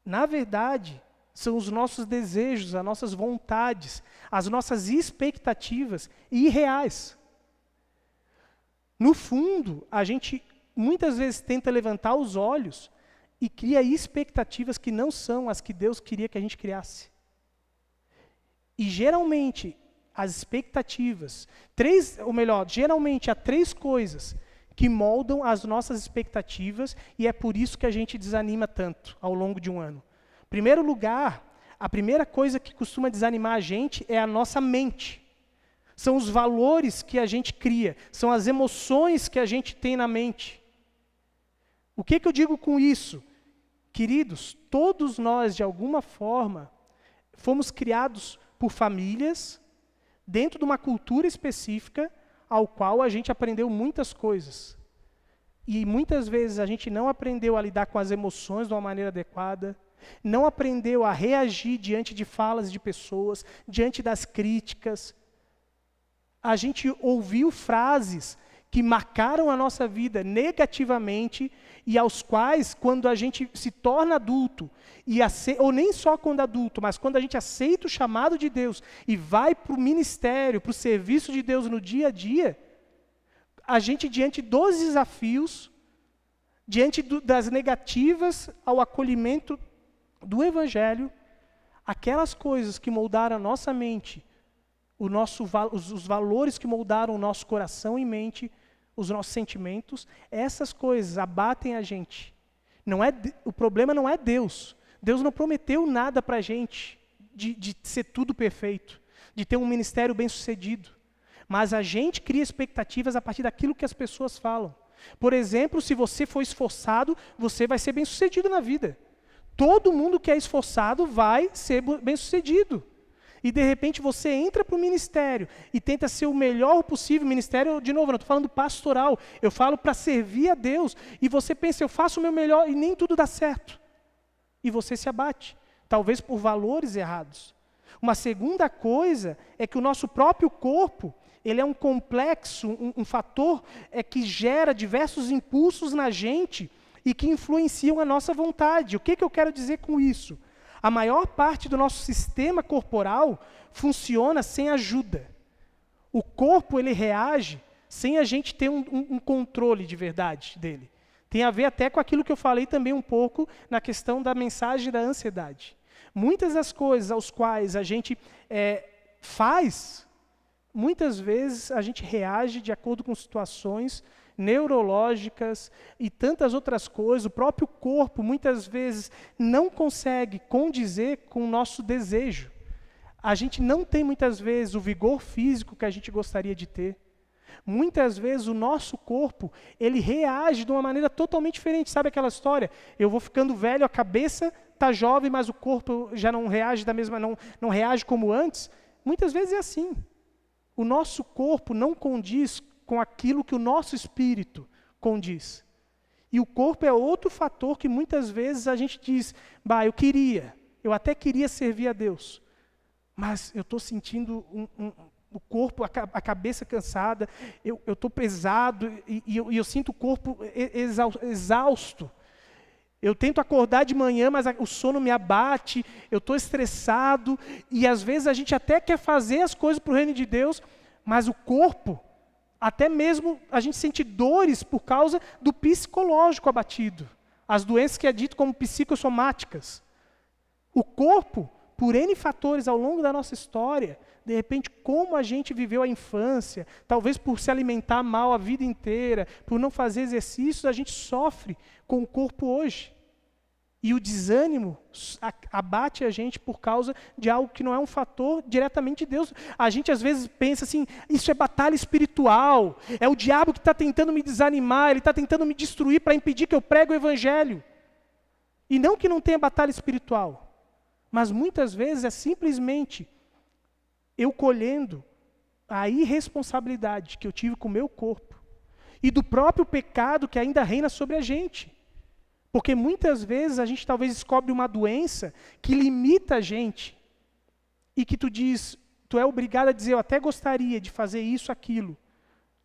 na verdade, são os nossos desejos, as nossas vontades, as nossas expectativas irreais. No fundo, a gente muitas vezes tenta levantar os olhos e cria expectativas que não são as que Deus queria que a gente criasse. E geralmente, as expectativas, geralmente há 3 coisas que moldam as nossas expectativas e é por isso que a gente desanima tanto ao longo de um ano. Em primeiro lugar, a primeira coisa que costuma desanimar a gente é a nossa mente. São os valores que a gente cria, são as emoções que a gente tem na mente. O que eu digo com isso? Queridos, todos nós, de alguma forma, fomos criados por famílias, dentro de uma cultura específica, ao qual a gente aprendeu muitas coisas. E muitas vezes a gente não aprendeu a lidar com as emoções de uma maneira adequada, não aprendeu a reagir diante de falas de pessoas, diante das críticas. A gente ouviu frases que marcaram a nossa vida negativamente e aos quais, quando a gente se torna adulto, ou nem só quando adulto, mas quando a gente aceita o chamado de Deus e vai para o ministério, para o serviço de Deus no dia a dia, a gente, diante dos desafios, diante das negativas ao acolhimento do Evangelho, aquelas coisas que moldaram a nossa mente, os valores que moldaram o nosso coração e mente, os nossos sentimentos, essas coisas abatem a gente. O problema não é Deus. Deus não prometeu nada para a gente de ser tudo perfeito, de ter um ministério bem sucedido. Mas a gente cria expectativas a partir daquilo que as pessoas falam. Por exemplo, se você for esforçado, você vai ser bem sucedido na vida. Todo mundo que é esforçado vai ser bem sucedido. E de repente você entra para o ministério e tenta ser o melhor possível. Ministério, de novo, eu não estou falando pastoral, eu falo para servir a Deus. E você pensa, eu faço o meu melhor e nem tudo dá certo. E você se abate, talvez por valores errados. Uma segunda coisa é que o nosso próprio corpo, ele é um complexo, um fator que gera diversos impulsos na gente e que influenciam a nossa vontade. O que eu quero dizer com isso? A maior parte do nosso sistema corporal funciona sem ajuda. O corpo, ele reage sem a gente ter um controle de verdade dele. Tem a ver até com aquilo que eu falei também um pouco na questão da mensagem da ansiedade. Muitas das coisas aos quais a gente faz, muitas vezes a gente reage de acordo com situações neurológicas e tantas outras coisas. O próprio corpo, muitas vezes, não consegue condizer com o nosso desejo. A gente não tem, muitas vezes, o vigor físico que a gente gostaria de ter. Muitas vezes o nosso corpo, ele reage de uma maneira totalmente diferente. Sabe aquela história? Eu vou ficando velho, a cabeça está jovem, mas o corpo já não reage não reage como antes. Muitas vezes é assim. O nosso corpo não condiz com aquilo que o nosso espírito condiz. E o corpo é outro fator que muitas vezes a gente diz, eu até queria servir a Deus, mas eu estou sentindo o corpo, a cabeça cansada, eu estou pesado e eu sinto o corpo exausto. Eu tento acordar de manhã, mas o sono me abate, eu estou estressado, e às vezes a gente até quer fazer as coisas para o reino de Deus, mas o corpo, até mesmo a gente sente dores por causa do psicológico abatido. As doenças que é dito como psicossomáticas. O corpo, por N fatores ao longo da nossa história, de repente, como a gente viveu a infância, talvez por se alimentar mal a vida inteira, por não fazer exercícios, a gente sofre com o corpo hoje. E o desânimo abate a gente por causa de algo que não é um fator diretamente de Deus. A gente às vezes pensa assim, isso é batalha espiritual, é o diabo que está tentando me desanimar, ele está tentando me destruir para impedir que eu pregue o evangelho. E não que não tenha batalha espiritual, mas muitas vezes é simplesmente eu colhendo a irresponsabilidade que eu tive com o meu corpo e do próprio pecado que ainda reina sobre a gente. Porque muitas vezes a gente talvez descobre uma doença que limita a gente e que tu é obrigado a dizer, eu até gostaria de fazer isso, aquilo,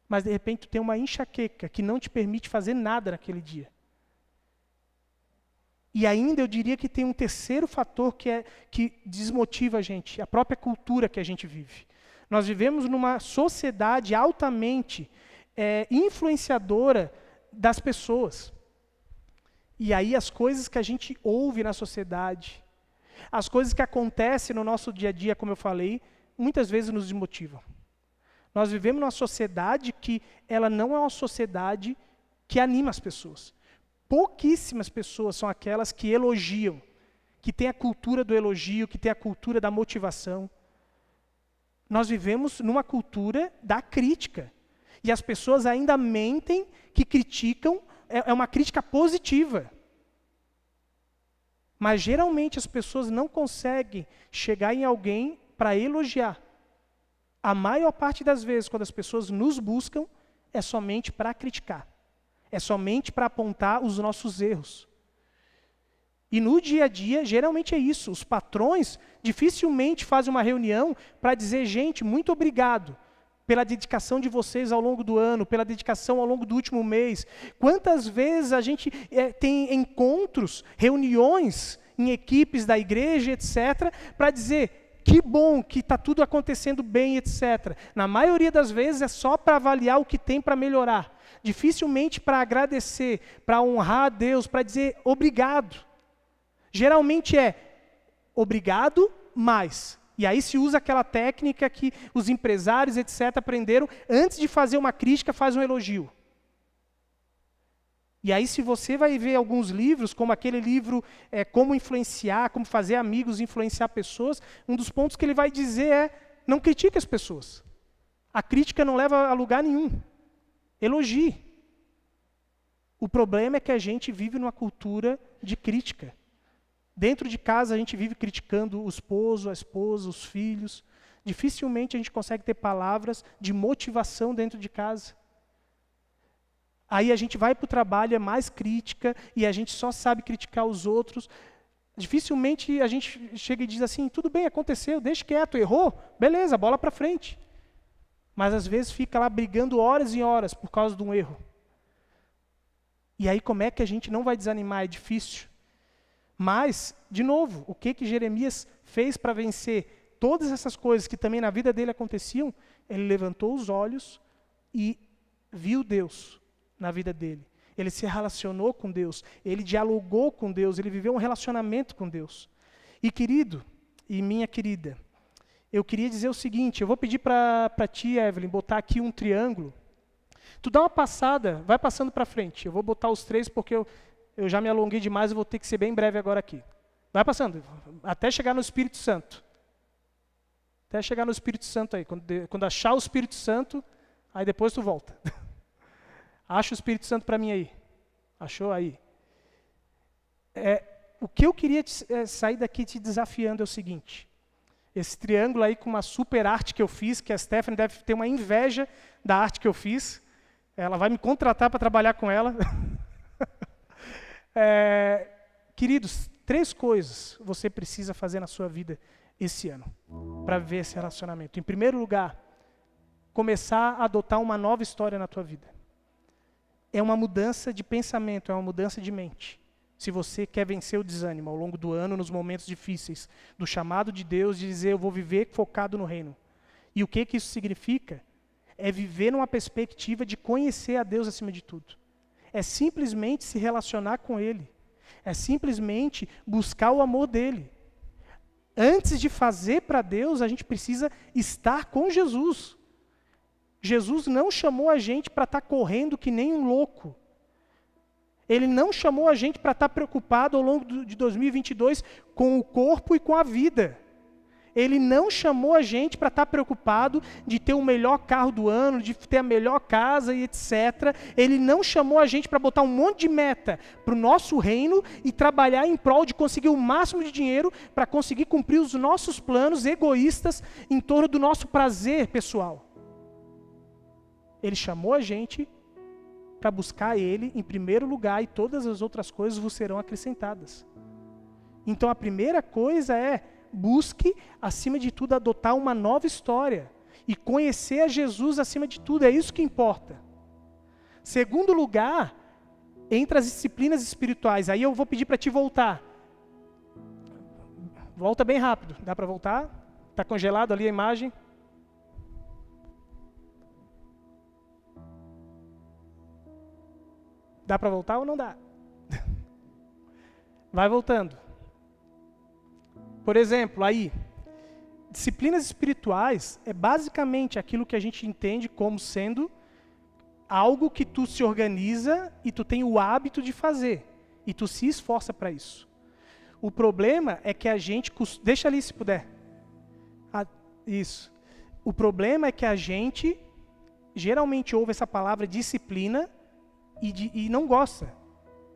mas de repente tu tem uma enxaqueca que não te permite fazer nada naquele dia. E ainda eu diria que tem um terceiro fator que desmotiva a gente, a própria cultura que a gente vive. Nós vivemos numa sociedade altamente influenciadora das pessoas. E aí as coisas que a gente ouve na sociedade, as coisas que acontecem no nosso dia a dia, como eu falei, muitas vezes nos desmotivam. Nós vivemos numa sociedade que ela não é uma sociedade que anima as pessoas. Pouquíssimas pessoas são aquelas que elogiam, que têm a cultura do elogio, que têm a cultura da motivação. Nós vivemos numa cultura da crítica. E as pessoas ainda mentem que criticam, é uma crítica positiva. Mas geralmente as pessoas não conseguem chegar em alguém para elogiar. A maior parte das vezes, quando as pessoas nos buscam, é somente para criticar. É somente para apontar os nossos erros. E no dia a dia, geralmente é isso. Os patrões dificilmente fazem uma reunião para dizer, gente, muito obrigado pela dedicação de vocês ao longo do ano, pela dedicação ao longo do último mês. Quantas vezes a gente tem encontros, reuniões em equipes da igreja, etc., para dizer, que bom que está tudo acontecendo bem, etc. Na maioria das vezes é só para avaliar o que tem para melhorar. Dificilmente para agradecer, para honrar a Deus, para dizer obrigado. Geralmente é obrigado, mais. E aí se usa aquela técnica que os empresários, etc., aprenderam, antes de fazer uma crítica, faz um elogio. E aí se você vai ver alguns livros, como aquele livro Como Influenciar, Como Fazer Amigos e Influenciar Pessoas, um dos pontos que ele vai dizer é, não critique as pessoas. A crítica não leva a lugar nenhum. Elogie. O problema é que a gente vive numa cultura de crítica. Dentro de casa a gente vive criticando o esposo, a esposa, os filhos. Dificilmente a gente consegue ter palavras de motivação dentro de casa. Aí a gente vai para o trabalho, é mais crítica, e a gente só sabe criticar os outros. Dificilmente a gente chega e diz assim, tudo bem, aconteceu, deixa quieto, errou, beleza, bola para frente. Mas às vezes fica lá brigando horas e horas por causa de um erro. E aí como é que a gente não vai desanimar? É difícil. Mas, de novo, o que Jeremias fez para vencer todas essas coisas que também na vida dele aconteciam? Ele levantou os olhos e viu Deus na vida dele. Ele se relacionou com Deus, ele dialogou com Deus, ele viveu um relacionamento com Deus. E querido, e minha querida, eu queria dizer o seguinte, eu vou pedir para ti, Evelyn, botar aqui um triângulo. Tu dá uma passada, vai passando para frente. Eu vou botar os três porque eu já me alonguei demais, eu vou ter que ser bem breve agora aqui. Vai passando, até chegar no Espírito Santo. Até chegar no Espírito Santo aí. Quando achar o Espírito Santo, Aí depois tu volta. Acha o Espírito Santo para mim aí. Achou aí? O que eu queria sair daqui te desafiando é o seguinte. Esse triângulo aí com uma super arte que eu fiz, que a Stephanie deve ter uma inveja da arte que eu fiz. Ela vai me contratar para trabalhar com ela. Queridos, 3 coisas você precisa fazer na sua vida esse ano para ver esse relacionamento. Em primeiro lugar, começar a adotar uma nova história na tua vida. É uma mudança de pensamento, é uma mudança de mente. Se você quer vencer o desânimo ao longo do ano, nos momentos difíceis, do chamado de Deus de dizer, eu vou viver focado no reino. E o que isso significa? É viver numa perspectiva de conhecer a Deus acima de tudo. É simplesmente se relacionar com Ele. É simplesmente buscar o amor dEle. Antes de fazer para Deus, a gente precisa estar com Jesus. Jesus não chamou a gente para estar correndo que nem um louco. Ele não chamou a gente para estar preocupado ao longo de 2022 com o corpo e com a vida. Ele não chamou a gente para estar preocupado de ter o melhor carro do ano, de ter a melhor casa e etc. Ele não chamou a gente para botar um monte de meta para o nosso reino e trabalhar em prol de conseguir o máximo de dinheiro para conseguir cumprir os nossos planos egoístas em torno do nosso prazer pessoal. Ele chamou a gente para buscar Ele em primeiro lugar e todas as outras coisas vos serão acrescentadas. Então a primeira coisa é, busque, acima de tudo, adotar uma nova história e conhecer a Jesus acima de tudo, é isso que importa. Segundo lugar, entre as disciplinas espirituais, aí eu vou pedir para ti voltar. Volta bem rápido, dá para voltar? Está congelado ali a imagem? Dá para voltar ou não dá? Vai voltando. Por exemplo, aí, disciplinas espirituais é basicamente aquilo que a gente entende como sendo algo que tu se organiza e tu tem o hábito de fazer. E tu se esforça para isso. O problema é que a gente... Deixa ali se puder. Isso. O problema é que a gente geralmente ouve essa palavra disciplina e não gosta.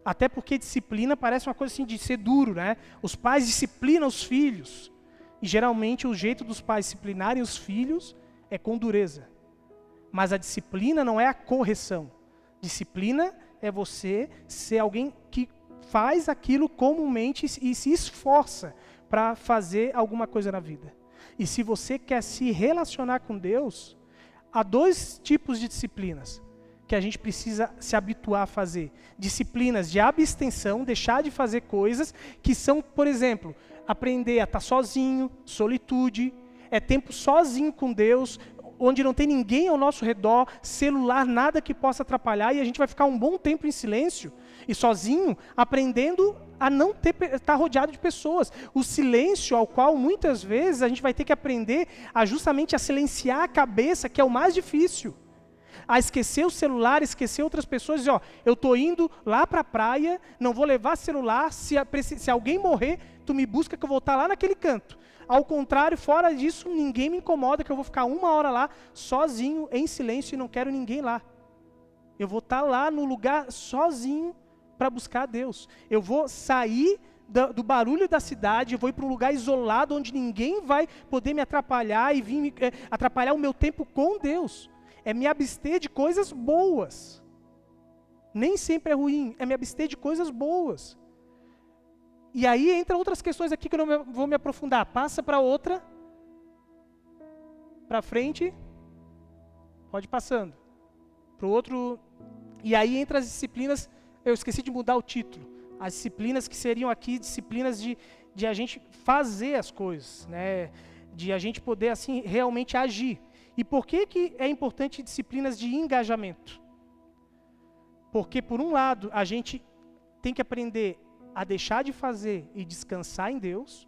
Até porque disciplina parece uma coisa assim de ser duro, né? Os pais disciplinam os filhos. E geralmente o jeito dos pais disciplinarem os filhos é com dureza. Mas a disciplina não é a correção. Disciplina é você ser alguém que faz aquilo comumente e se esforça para fazer alguma coisa na vida. E se você quer se relacionar com Deus, há 2 tipos de disciplinas que a gente precisa se habituar a fazer. Disciplinas de abstenção, deixar de fazer coisas que são, por exemplo, aprender a estar sozinho, solitude, é tempo sozinho com Deus, onde não tem ninguém ao nosso redor, celular, nada que possa atrapalhar, e a gente vai ficar um bom tempo em silêncio e sozinho, aprendendo a não estar rodeado de pessoas. O silêncio ao qual muitas vezes a gente vai ter que aprender justamente a silenciar a cabeça, que é o mais difícil. A esquecer o celular, esquecer outras pessoas, dizer, eu estou indo lá para a praia, não vou levar celular, se alguém morrer, tu me busca que eu vou estar lá naquele canto. Ao contrário, fora disso, ninguém me incomoda, que eu vou ficar 1 hora lá, sozinho, em silêncio, e não quero ninguém lá. Eu vou estar lá no lugar sozinho para buscar a Deus. Eu vou sair do barulho da cidade, eu vou ir para um lugar isolado, onde ninguém vai poder me atrapalhar e vir atrapalhar o meu tempo com Deus. É me abster de coisas boas. Nem sempre é ruim, é me abster de coisas boas. E aí entra outras questões aqui que eu não vou me aprofundar. Passa para outra. Para frente. Pode ir passando. Para o outro. E aí entra as disciplinas, eu esqueci de mudar o título. As disciplinas que seriam aqui disciplinas de a gente fazer as coisas, né? De a gente poder assim realmente agir. E por que é importante disciplinas de engajamento? Porque, por um lado, a gente tem que aprender a deixar de fazer e descansar em Deus.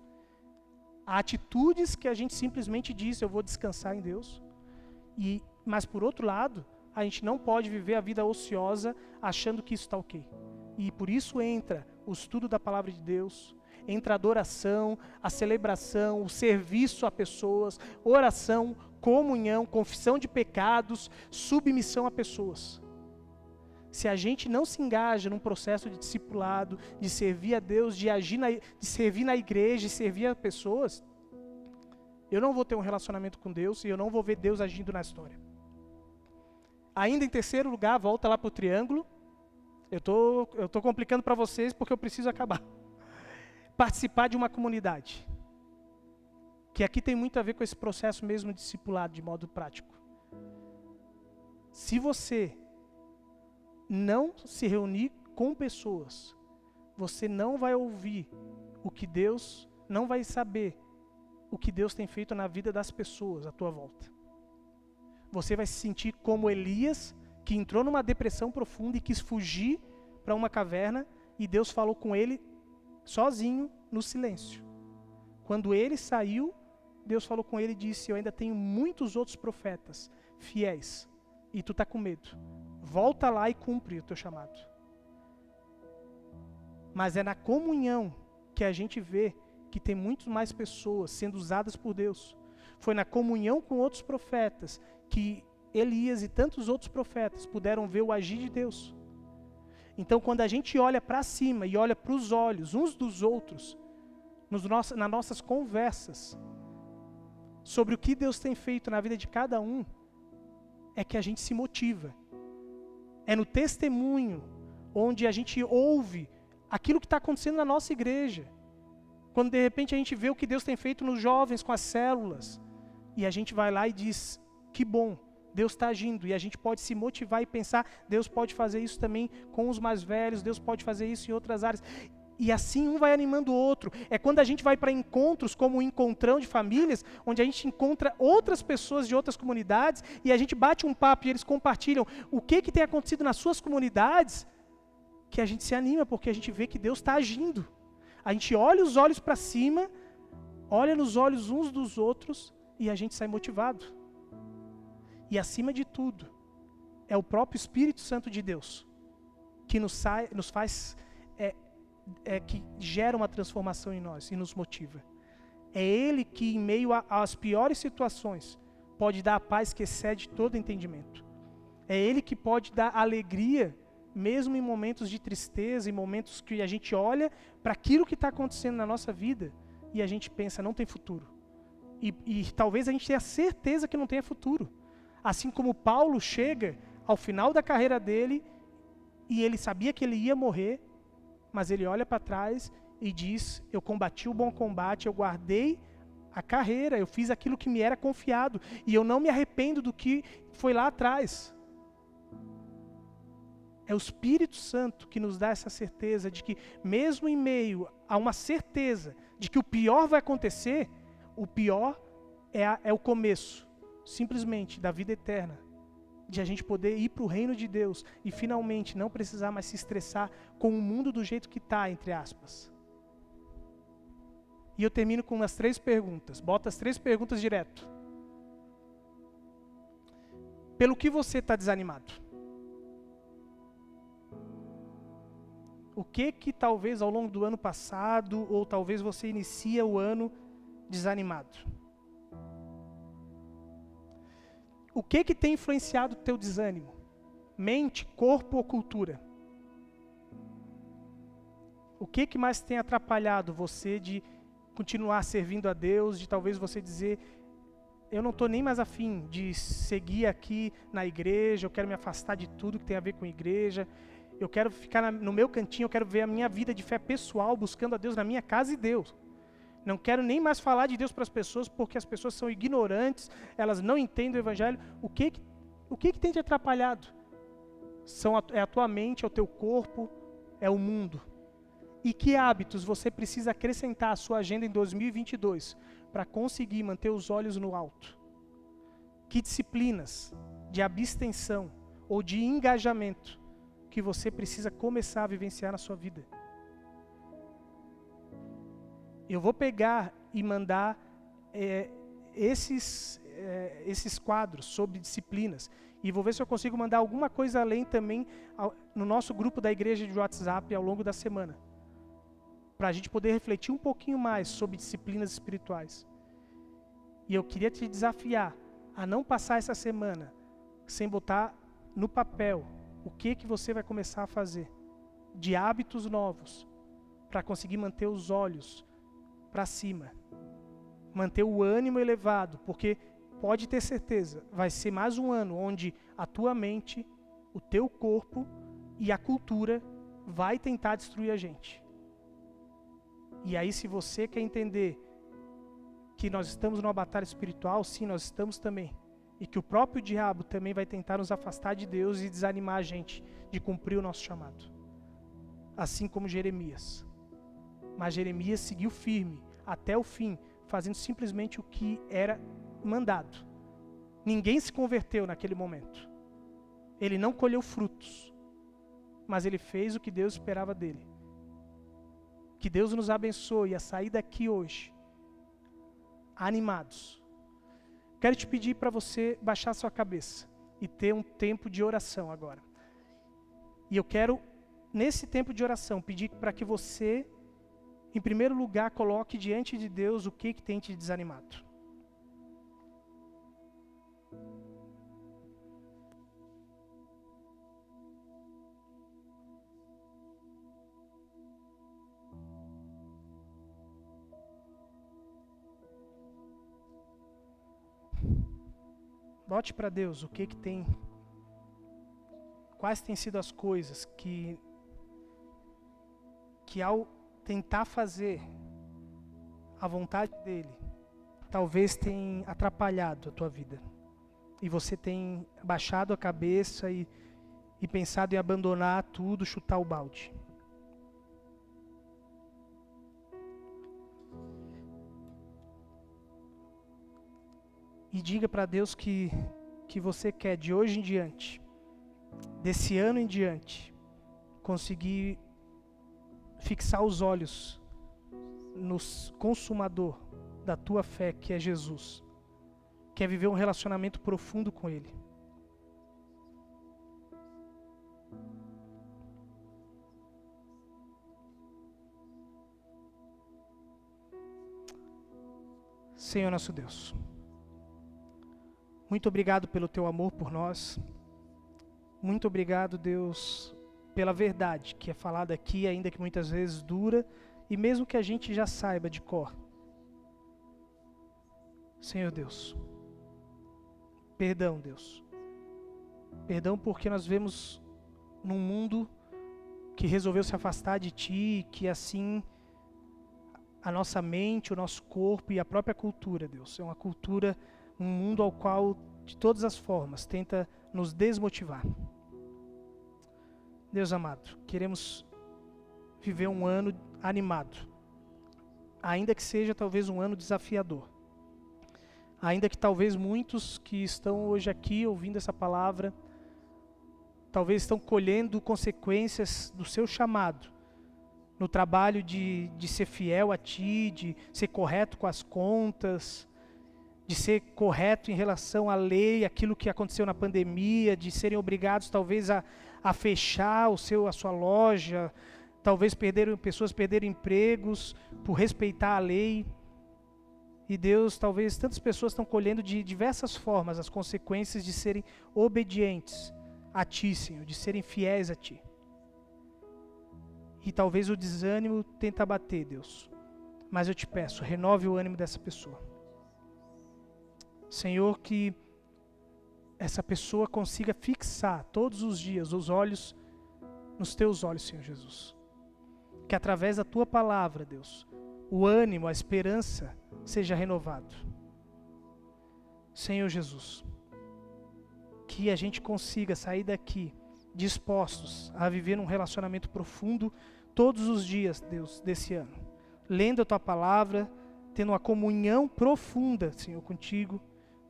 Há atitudes que a gente simplesmente diz, eu vou descansar em Deus. Mas, por outro lado, a gente não pode viver a vida ociosa achando que isso está ok. E por isso entra o estudo da palavra de Deus, entra a adoração, a celebração, o serviço a pessoas, oração, comunhão, confissão de pecados, submissão a pessoas. Se a gente não se engaja num processo de discipulado, de servir a Deus, de servir na igreja, de servir a pessoas, eu não vou ter um relacionamento com Deus e eu não vou ver Deus agindo na história. Ainda em terceiro lugar, volta lá para o triângulo. Eu tô complicando para vocês porque eu preciso acabar. Participar de uma comunidade. Que aqui tem muito a ver com esse processo mesmo de discipulado, de modo prático. Se você não se reunir com pessoas, você não vai ouvir o que Deus, não vai saber o que Deus tem feito na vida das pessoas à tua volta. Você vai se sentir como Elias, que entrou numa depressão profunda e quis fugir para uma caverna, e Deus falou com ele sozinho, no silêncio. Quando ele saiu, Deus falou com ele e disse: eu ainda tenho muitos outros profetas fiéis, e tu está com medo. Volta lá e cumpre o teu chamado. Mas é na comunhão que a gente vê que tem muito mais pessoas sendo usadas por Deus. Foi na comunhão com outros profetas que Elias e tantos outros profetas puderam ver o agir de Deus. Então, quando a gente olha para cima e olha para os olhos uns dos outros, nas nossas conversas, sobre o que Deus tem feito na vida de cada um, é que a gente se motiva. É no testemunho onde a gente ouve aquilo que está acontecendo na nossa igreja. Quando de repente a gente vê o que Deus tem feito nos jovens com as células, e a gente vai lá e diz: que bom, Deus está agindo, e a gente pode se motivar e pensar: Deus pode fazer isso também com os mais velhos, Deus pode fazer isso em outras áreas. E assim um vai animando o outro. É quando a gente vai para encontros como o Encontrão de Famílias, onde a gente encontra outras pessoas de outras comunidades, e a gente bate um papo e eles compartilham o que tem acontecido nas suas comunidades, que a gente se anima, porque a gente vê que Deus está agindo. A gente olha os olhos para cima, olha nos olhos uns dos outros, e a gente sai motivado. E acima de tudo, é o próprio Espírito Santo de Deus que nos faz, que gera uma transformação em nós e nos motiva. É Ele que, em meio às piores situações, pode dar a paz que excede todo entendimento. É Ele que pode dar alegria, mesmo em momentos de tristeza, em momentos que a gente olha para aquilo que está acontecendo na nossa vida e a gente pensa: não tem futuro. E talvez a gente tenha certeza que não tenha futuro. Assim como Paulo chega ao final da carreira dele e ele sabia que ele ia morrer, mas ele olha para trás e diz: eu combati o bom combate, eu guardei a carreira, eu fiz aquilo que me era confiado, e eu não me arrependo do que foi lá atrás. É o Espírito Santo que nos dá essa certeza de que, mesmo em meio a uma certeza de que o pior vai acontecer, o pior é o começo, simplesmente, da vida eterna. De a gente poder ir para o reino de Deus e finalmente não precisar mais se estressar com o mundo do jeito que está, entre aspas. E eu termino com as 3 perguntas. Bota as 3 perguntas direto. Pelo que você está desanimado? O que talvez ao longo do ano passado, ou talvez você inicia o ano desanimado? O que tem influenciado o teu desânimo? Mente, corpo ou cultura? O que mais tem atrapalhado você de continuar servindo a Deus, de talvez você dizer: eu não estou nem mais afim de seguir aqui na igreja, eu quero me afastar de tudo que tem a ver com igreja, eu quero ficar no meu cantinho, eu quero ver a minha vida de fé pessoal, buscando a Deus na minha casa e Deus. Não quero nem mais falar de Deus para as pessoas, porque as pessoas são ignorantes, elas não entendem o Evangelho. O que tem te atrapalhado? É a tua mente, é o teu corpo, é o mundo. E que hábitos você precisa acrescentar à sua agenda em 2022 para conseguir manter os olhos no alto? Que disciplinas de abstenção ou de engajamento que você precisa começar a vivenciar na sua vida? Eu vou pegar e mandar esses quadros sobre disciplinas. E vou ver se eu consigo mandar alguma coisa além também no nosso grupo da igreja de WhatsApp ao longo da semana. Para a gente poder refletir um pouquinho mais sobre disciplinas espirituais. E eu queria te desafiar a não passar essa semana sem botar no papel o que você vai começar a fazer, de hábitos novos, para conseguir manter os olhos para cima, manter o ânimo elevado, porque pode ter certeza, vai ser mais um ano onde a tua mente, o teu corpo e a cultura vai tentar destruir a gente. E aí, se você quer entender que nós estamos numa batalha espiritual, sim, nós estamos também. E que o próprio diabo também vai tentar nos afastar de Deus e desanimar a gente de cumprir o nosso chamado. Assim como Jeremias. Mas Jeremias seguiu firme até o fim, fazendo simplesmente o que era mandado. Ninguém se converteu naquele momento. Ele não colheu frutos, mas ele fez o que Deus esperava dele. Que Deus nos abençoe a sair daqui hoje animados. Quero te pedir para você baixar sua cabeça e ter um tempo de oração agora. E eu quero, nesse tempo de oração, pedir para que você, em primeiro lugar, coloque diante de Deus o que tem te desanimado. Bote para Deus o que tem, quais têm sido as coisas que ao tentar fazer a vontade dele, talvez tenha atrapalhado a tua vida. E você tem baixado a cabeça e pensado em abandonar tudo, chutar o balde. E diga para Deus que você quer, de hoje em diante, desse ano em diante, conseguir fixar os olhos no consumador da tua fé, que é Jesus. Quer viver um relacionamento profundo com Ele. Senhor nosso Deus, muito obrigado pelo teu amor por nós. Muito obrigado, Deus, pela verdade que é falada aqui, ainda que muitas vezes dura, e mesmo que a gente já saiba de cor. Senhor Deus, perdão, Deus. Perdão porque nós vemos num mundo que resolveu se afastar de Ti, que assim a nossa mente, o nosso corpo e a própria cultura, Deus, é uma cultura, um mundo ao qual, de todas as formas, tenta nos desmotivar. Deus amado, queremos viver um ano animado, ainda que seja talvez um ano desafiador. Ainda que talvez muitos que estão hoje aqui ouvindo essa palavra, talvez estão colhendo consequências do seu chamado, no trabalho de ser fiel a Ti, de ser correto com as contas, de ser correto em relação à lei, aquilo que aconteceu na pandemia, de serem obrigados talvez a fechar a sua loja, talvez pessoas perderam empregos por respeitar a lei. E Deus, talvez tantas pessoas estão colhendo de diversas formas as consequências de serem obedientes a Ti, Senhor, de serem fiéis a Ti. E talvez o desânimo tenta bater, Deus. Mas eu te peço, renove o ânimo dessa pessoa. Senhor, que essa pessoa consiga fixar todos os dias os olhos nos Teus olhos, Senhor Jesus. Que através da Tua palavra, Deus, o ânimo, a esperança seja renovado. Senhor Jesus, que a gente consiga sair daqui dispostos a viver um relacionamento profundo todos os dias, Deus, desse ano. Lendo a Tua palavra, tendo uma comunhão profunda, Senhor, contigo,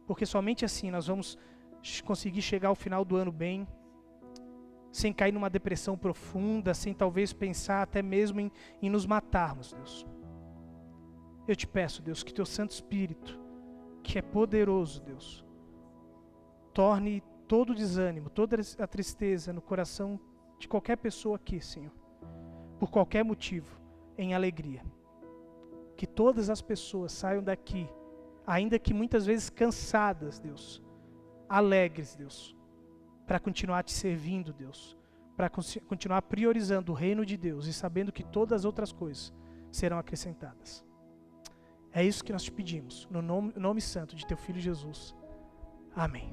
porque somente assim nós vamos conseguir chegar ao final do ano bem, sem cair numa depressão profunda, sem talvez pensar até mesmo em nos matarmos, Deus. Eu te peço, Deus, que Teu Santo Espírito, que é poderoso, Deus, torne todo o desânimo, toda a tristeza no coração de qualquer pessoa aqui, Senhor, por qualquer motivo, em alegria. Que todas as pessoas saiam daqui ainda que muitas vezes cansadas, Deus, alegres, Deus, para continuar te servindo, Deus, para continuar priorizando o reino de Deus e sabendo que todas as outras coisas serão acrescentadas. É isso que nós te pedimos, no nome santo de teu Filho Jesus. Amém.